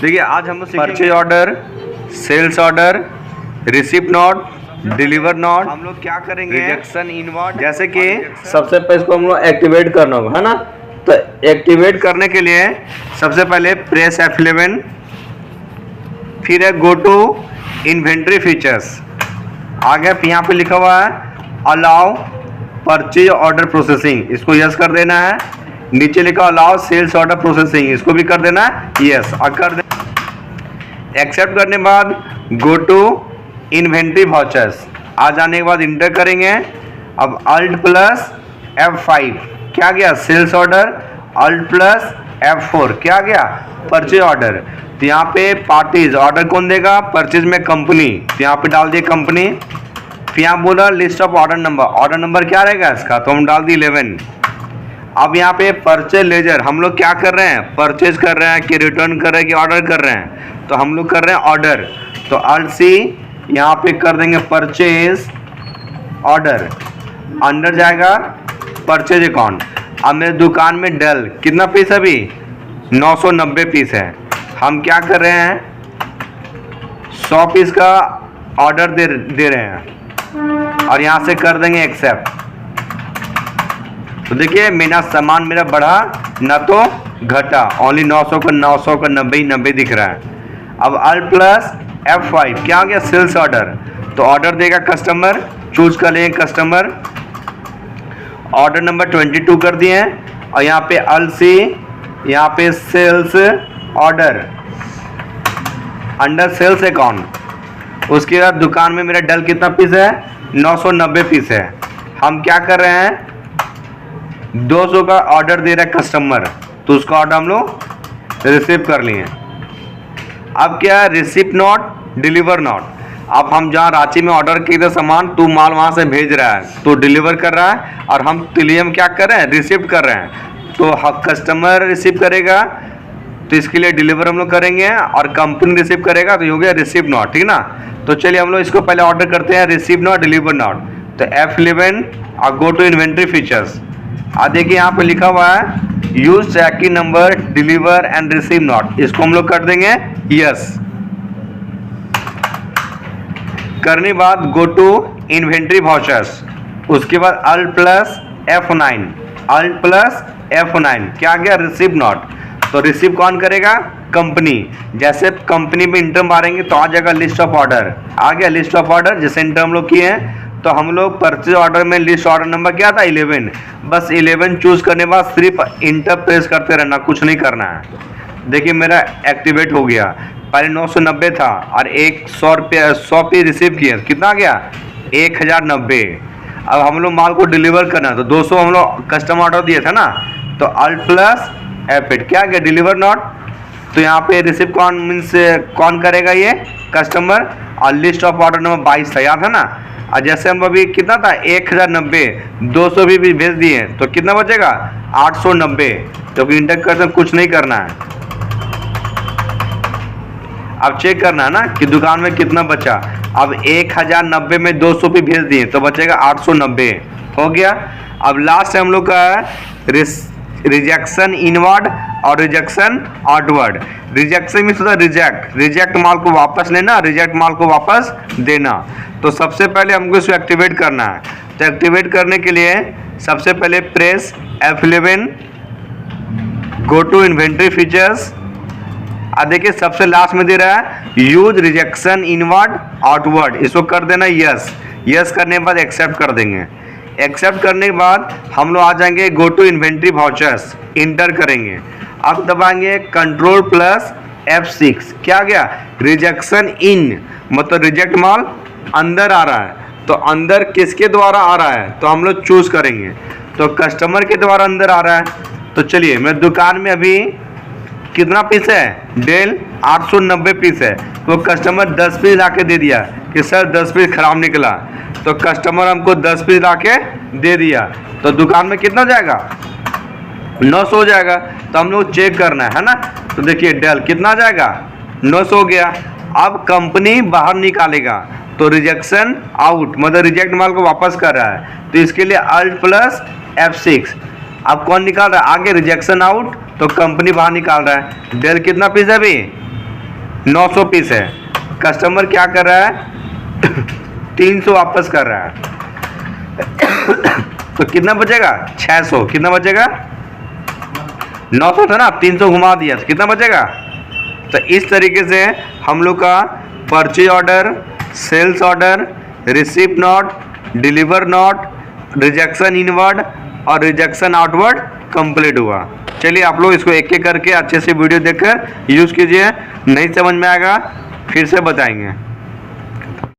देखिए आज हम लोग purchase order, sales order, receipt note, deliver note, हम लोग क्या करेंगे रिजेक्शन इनवर्ड। जैसे कि सबसे पहले इसको हम लोग एक्टिवेट करना होगा, है ना। तो एक्टिवेट करने के लिए सबसे पहले प्रेस F11, फिर है गो टू इन्वेंट्री फीचर्स। आगे यहाँ पे लिखा हुआ है अलाउ परचेज ऑर्डर प्रोसेसिंग, इसको यस कर देना है। नीचे लिखा अलाउ सेल्स ऑर्डर प्रोसेसिंग, इसको भी कर देना है यस। और कर दे एक्सेप्ट करने के बाद गो टू इन्वेंट्री वाउचर्स। आ जाने के बाद इंटर करेंगे। अब अल्ट प्लस F5 क्या गया sales order, alt plus F4 क्या गया परचेज ऑर्डर। तो यहाँ पे पार्टीज ऑर्डर कौन देगा, परचेज में कंपनी, तो यहाँ पे डाल दिए कंपनी। फिर यहाँ बोला list of order number, order number क्या रहेगा इसका, तो हम डाल दिए 11। अब यहाँ पे परचेज लेजर, हम लोग क्या कर रहे हैं, परचेज कर रहे हैं कि रिटर्न कर रहे हैं कि ऑर्डर कर रहे हैं, तो हम लोग कर रहे हैं ऑर्डर। तो अल्ट सी यहाँ पे कर देंगे परचेज ऑर्डर, अंडर जाएगा परचेज अकाउंट। अब मेरे दुकान में डेल कितना पीस है अभी 990 पीस है। हम क्या कर रहे हैं 100 पीस का ऑर्डर दे रहे हैं और यहाँ से कर देंगे एक्सेप्ट। तो देखिए मेरा सामान मेरा बढ़ा ना तो घटा, ओनली 900 का 90 दिख रहा है। अब अल्ट प्लस F5 क्या आ गया सेल्स ऑर्डर, तो ऑर्डर देगा कस्टमर, चूज कर लेंगे कस्टमर। ऑर्डर नंबर 22 कर दिए हैं और यहाँ पे अल्ट सी यहाँ पे sales order under sales account. उसके बाद दुकान में मेरा डल कितना पीस है 990 पीस है। हम क्या कर रहे हैं 200 का ऑर्डर दे रहा है कस्टमर, तो उसका ऑर्डर हम लोग रिसीव कर लिए। अब क्या है रिसिप्ट नोट, डिलीवर नोट। अब हम जहाँ रांची में ऑर्डर किए थे सामान, तू माल वहाँ से भेज रहा है, तो डिलीवर कर रहा है और हम तिलियम क्या कर रहे हैं रिसिप्ट कर रहे हैं। तो कस्टमर रिसीव करेगा तो इसके लिए डिलीवर हम लोग करेंगे और कंपनी रिसीव करेगा तो हो गया रिसिप्ट नोट, ठीक ना। तो चलिए हम लोग इसको पहले ऑर्डर करते हैं रिसिप्ट नोट डिलीवर नोट। तो F11 और गो टू इन्वेंट्री फीचर्स। देखिए यहाँ पे लिखा हुआ है use tracking number deliver and receive note, इसको हम लोग कर देंगे यस। करने बाद गो टू इन्वेंट्री वाउचर्स, उसके बाद alt plus F9, alt plus F9 क्या गया रिसीव नोट। तो रिसीव कौन करेगा कंपनी। जैसे कंपनी में इंटर मारेंगे तो आ जाएगा लिस्ट ऑफ ऑर्डर, आ गया लिस्ट ऑफ ऑर्डर। जैसे इंटर हम लोग किए हैं तो हम लोग परचेज ऑर्डर में लिस्ट ऑर्डर नंबर क्या था 11, बस 11 चूज करने के बाद सिर्फ इंटर प्रेस करते रहना, कुछ नहीं करना है। देखिए मेरा एक्टिवेट हो गया, पहले 990 था और 100 पे रिसीव किया, कितना आ गया 1090। अब हम लोग माल को डिलीवर करना, तो 200 हम लोग कस्टमर ऑर्डर दिया था ना, तो अल्ट प्लस F8 क्या गया डिलीवर नोट। तो यहाँ पे रिसीव कौन मीन्स कौन करेगा ये कस्टमर। और लिस्ट ऑफ ऑर्डर नंबर 22 था, याद है ना। और जैसे हम अभी कितना था 1090, 200 भी भेज दिए तो कितना बचेगा 890। तो इंटर करते कुछ नहीं करना है, अब चेक करना है ना कि दुकान में कितना बचा। अब 1090 में 200 भी भेज दिए तो बचेगा 890, हो गया। अब लास्ट हम लोग का रिजेक्शन इनवर्ड और रिजेक्शन आउटवर्ड। रिजेक्शन मीन्स होता है रिजेक्ट माल को वापस लेना, रिजेक्ट माल को वापस देना। तो सबसे पहले हमको इसको एक्टिवेट करना है। तो एक्टिवेट करने के लिए सबसे पहले press F11, go to inventory features. देखिए सबसे लास्ट में दे रहा है यूज रिजेक्शन इनवर्ड आउटवर्ड, इसको कर देना यस। यस करने के बाद एक्सेप्ट कर देंगे। एक्सेप्ट करने के बाद हम लोग आ जाएंगे go to inventory vouchers, enter करेंगे। अब दबाएंगे कंट्रोल प्लस F6 क्या गया रिजेक्शन इन, मतलब रिजेक्ट माल अंदर आ रहा है। तो अंदर किसके द्वारा आ रहा है, तो हम लोग चूज करेंगे। तो कस्टमर के द्वारा अंदर आ रहा है। तो चलिए मेरे दुकान में अभी कितना पीस है डेल 890 पीस है, तो कस्टमर 10 पीस ला के दे दिया कि सर 10 पीस खराब निकला, तो कस्टमर हमको 10 पीस ला के दे दिया। तो दुकान में कितना जाएगा 900 हो जाएगा। तो हम लोग चेक करना है ना। तो देखिए डेल कितना जाएगा 900 हो गया। अब कंपनी बाहर निकालेगा तो रिजेक्शन आउट, मतलब रिजेक्ट माल को वापस कर रहा है। तो इसके लिए अल्ट प्लस F6। अब कौन निकाल रहा है आगे रिजेक्शन आउट, तो कंपनी बाहर निकाल रहा है। डेल कितना पीस है अभी 900 पीस है, कस्टमर क्या कर रहा है 300 वापस कर रहा है तो कितना बचेगा 600, कितना बचेगा 900 था ना, 300 घुमा दिया तो कितना बचेगा। तो इस तरीके से हम लोग का purchase order, sales order, receipt note, deliver note, rejection inward और रिजेक्शन आउटवर्ड कंप्लीट हुआ। चलिए आप लोग इसको एक एक करके अच्छे से वीडियो देखकर यूज़ कीजिए, नहीं समझ में आएगा फिर से बताएंगे।